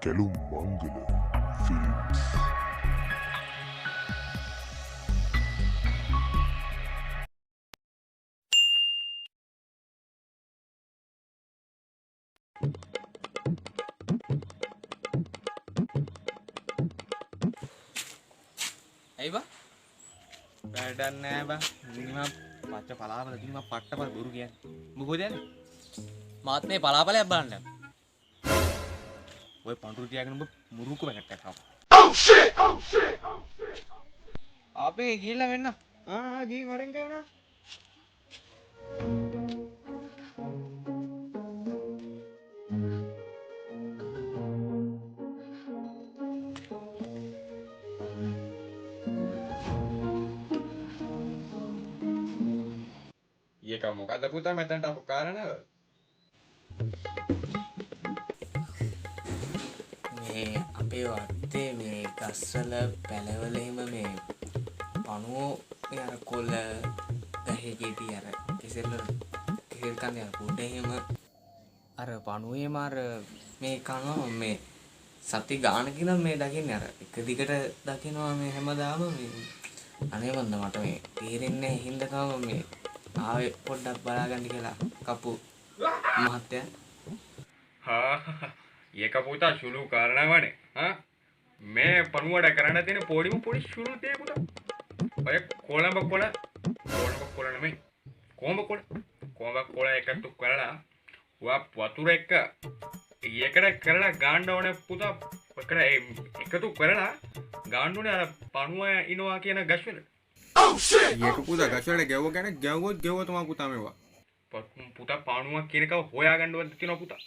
කැලුම් මංගල ෆිල්ම්ස්. ඇයි බා වැඩක් නෑ බා මම පච්ච පලාවල දින මම පට්ටපල් බොරු කියන්නේ මොකද යන්නේ මාත් මේ පලාපලයක් බලන්න ඔය පඳුරු තියාගෙන ඔබ මුරුක වැටක් ආවා අපේ ගිහිල්ලා වෙන්න ගිහින් වරෙන් ගේනවා ये का मोका दपुता मैं तंटा कारण මේ අපේ වත්තේ මේ ගස්වල පැලවල එහෙම මේ පණුවෝ මේ අර කොළ ගහේ ගෙඩි අර කෙසෙල් කන්නේ අර පොඩ එහෙම අර පණුවේ මාර මේ කනවා මේ සති ගානකින් මේ දකින්නේ අර එක දිගට දකිනවා මේ හැමදාම මේ අනේ වන්ද මට මේ තේරෙන්නේ හින්දකම මේ ආවේ පොඩ්ඩක් බලාගන්න කියලා කපු මහත්තයා ये का पुता शुरू करना वाने मैं पनुवाड़ा कराना देने पोड़ी में पोड़ी शुरू दे पुता अरे कोला नहीं कोंबा कोला एक तो करना वह पतुर एक ये करना गांडा होने पुता पकड़ा एक तो करना गांडू ने पनुआ इनोवा के ना गश्वर ये को पुता गश्वर ने गेवो क्या ने गेवो तुम्हारा पुता में हुआ पुता पनुआ किने का होया गांडू तीनों पुता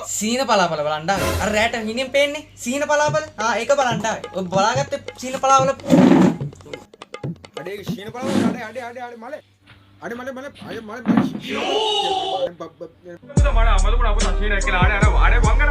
සීන පලාපල බලන්න අර රැට මිනිම් පේන්නේ සීන පලාපල ඒක බලන්න ඔය බලාගත්තේ සීන පලාවල අඩේ සීන පලාවල අඩේ මලේ අඩේ මලේ අය මලේ පුතා මඩ අමද පුතා සීන කියලා අඩේ වංගන